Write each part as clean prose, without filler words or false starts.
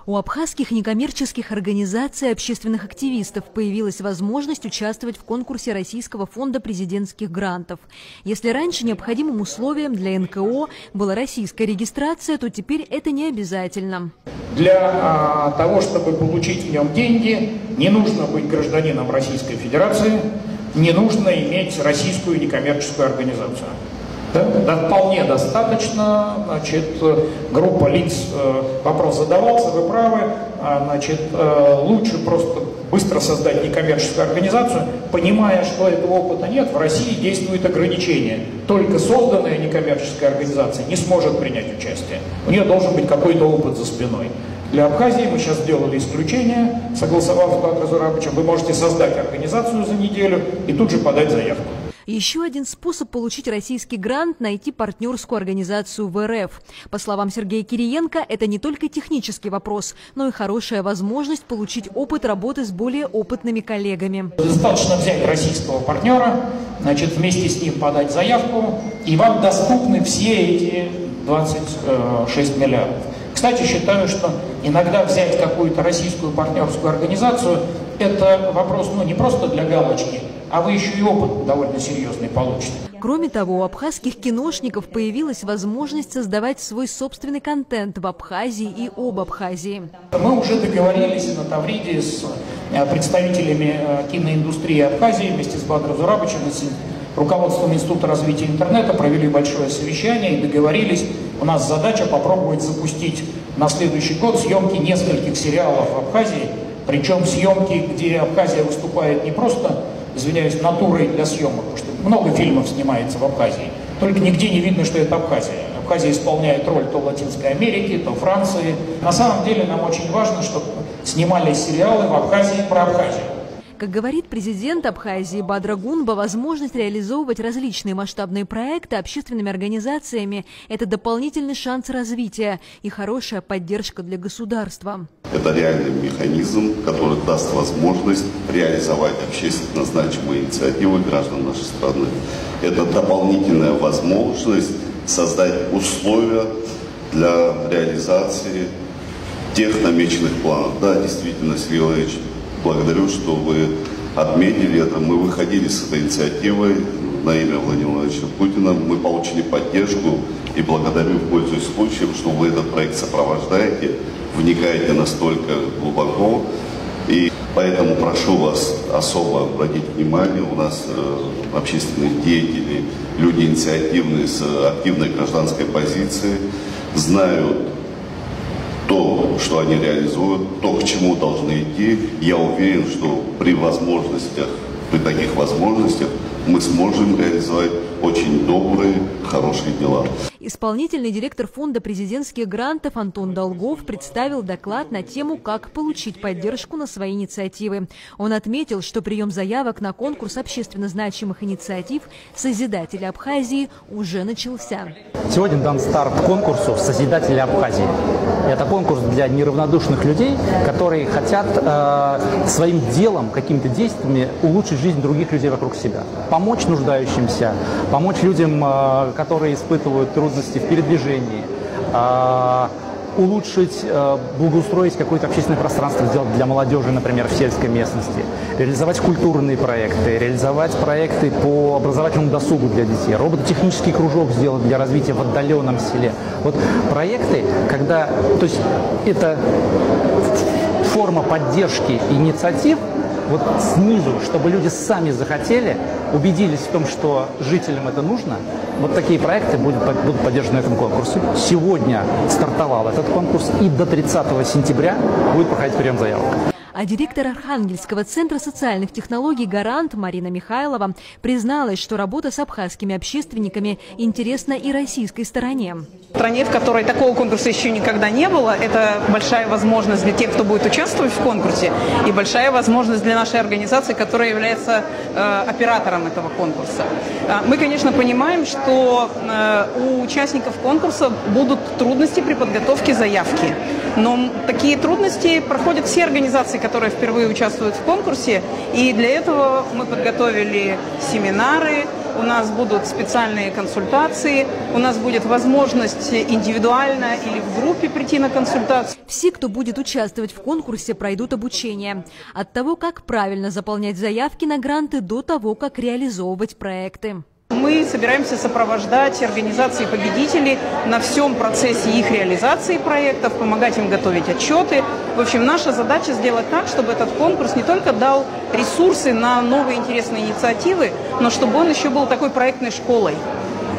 У абхазских некоммерческих организаций и общественных активистов появилась возможность участвовать в конкурсе Российского фонда президентских грантов. Если раньше необходимым условием для НКО была российская регистрация, то теперь это не обязательно. Для того, чтобы получить в нем деньги, не нужно быть гражданином Российской Федерации, не нужно иметь российскую некоммерческую организацию. Да, вполне достаточно, значит, группа лиц, вопрос задавался, вы правы, значит, лучше просто быстро создать некоммерческую организацию, понимая, что этого опыта нет, в России действует ограничение. Только созданная некоммерческая организация не сможет принять участие. У нее должен быть какой-то опыт за спиной. Для Абхазии мы сейчас сделали исключение, согласовав с Бадра Зурабовичем, вы можете создать организацию за неделю и тут же подать заявку. Еще один способ получить российский грант – найти партнерскую организацию в РФ. По словам Сергея Кириенко, это не только технический вопрос, но и хорошая возможность получить опыт работы с более опытными коллегами. Достаточно взять российского партнера, значит, вместе с ним подать заявку, и вам доступны все эти 26 миллиардов. Кстати, считаю, что иногда взять какую-то российскую партнерскую организацию – это вопрос, не просто для галочки, а вы еще и опыт довольно серьезный получите. Кроме того, у абхазских киношников появилась возможность создавать свой собственный контент в Абхазии и об Абхазии. Мы уже договорились на Тавриде с представителями киноиндустрии Абхазии вместе с Бадром Зурабовичем и с руководством Института развития интернета, провели большое совещание и договорились. У нас задача попробовать запустить на следующий год съемки нескольких сериалов в Абхазии, причем съемки, где Абхазия выступает не просто, извиняюсь, натурой для съемок, потому что много фильмов снимается в Абхазии, только нигде не видно, что это Абхазия. Абхазия исполняет роль то Латинской Америки, то Франции. На самом деле нам очень важно, чтобы снимались сериалы в Абхазии про Абхазию. Как говорит президент Абхазии Бадра Гунба, возможность реализовывать различные масштабные проекты общественными организациями – это дополнительный шанс развития и хорошая поддержка для государства. Это реальный механизм, который даст возможность реализовать общественно значимые инициативы граждан нашей страны. Это дополнительная возможность создать условия для реализации тех намеченных планов. Да, действительно, Сергей Владимирович, благодарю, что вы отметили это. Мы выходили с этой инициативой на имя Владимира Владимировича Путина. Мы получили поддержку и благодарю, пользуясь случаем, что вы этот проект сопровождаете, вникаете настолько глубоко. И поэтому прошу вас особо обратить внимание. У нас общественные деятели, люди инициативные с активной гражданской позицией знают то, что они реализуют, то, к чему должны идти. Я уверен, что при таких возможностях мы сможем реализовать очень добрые, хорошие дела. Исполнительный директор фонда президентских грантов Антон Долгов представил доклад на тему «Как получить поддержку на свои инициативы». Он отметил, что прием заявок на конкурс общественно значимых инициатив «Созидатели Абхазии» уже начался. Сегодня дан старт конкурсу «Созидатели Абхазии». Это конкурс для неравнодушных людей, которые хотят своим делом, какими-то действиями улучшить жизнь других людей вокруг себя. Помочь нуждающимся, помочь людям, которые испытывают трудности в передвижении, улучшить, благоустроить какое-то общественное пространство, сделать для молодежи, например, в сельской местности, реализовать культурные проекты, реализовать проекты по образовательному досугу для детей, робототехнический кружок сделать для развития в отдаленном селе. Вот проекты, то есть это форма поддержки инициатив, вот снизу, чтобы люди сами захотели, убедились в том, что жителям это нужно, вот такие проекты будут поддержаны на этом конкурсе. Сегодня стартовал этот конкурс, и до 30 сентября будет проходить прием заявок. А директор Архангельского центра социальных технологий «Гарант» Марина Михайлова призналась, что работа с абхазскими общественниками интересна и российской стороне. В стране, в которой такого конкурса еще никогда не было, это большая возможность для тех, кто будет участвовать в конкурсе, и большая возможность для нашей организации, которая является оператором этого конкурса. Мы, конечно, понимаем, что у участников конкурса будут трудности при подготовке заявки, но такие трудности проходят все организации, которые впервые участвуют в конкурсе, и для этого мы подготовили семинары, у нас будут специальные консультации, у нас будет возможность индивидуально или в группе прийти на консультацию. Все, кто будет участвовать в конкурсе, пройдут обучение. От того, как правильно заполнять заявки на гранты, до того, как реализовывать проекты. Мы собираемся сопровождать организации-победителей на всем процессе их реализации проектов, помогать им готовить отчеты. В общем, наша задача сделать так, чтобы этот конкурс не только дал ресурсы на новые интересные инициативы, но чтобы он еще был такой проектной школой.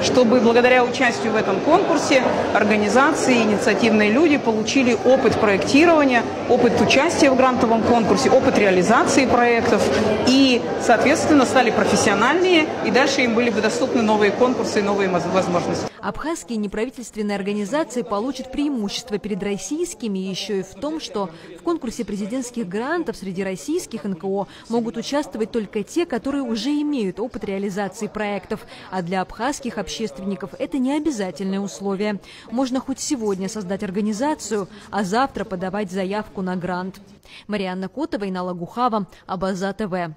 Чтобы благодаря участию в этом конкурсе организации, инициативные люди получили опыт проектирования, опыт участия в грантовом конкурсе, опыт реализации проектов и, соответственно, стали профессиональнее, и дальше им были бы доступны новые конкурсы и новые возможности. Абхазские неправительственные организации получат преимущество перед российскими еще и в том, что в конкурсе президентских грантов среди российских НКО могут участвовать только те, которые уже имеют опыт реализации проектов, а для абхазских общественников это не обязательное условие. Можно хоть сегодня создать организацию, а завтра подавать заявку на грант. Марианна Котова, Инна Лагухава, Абаза ТВ.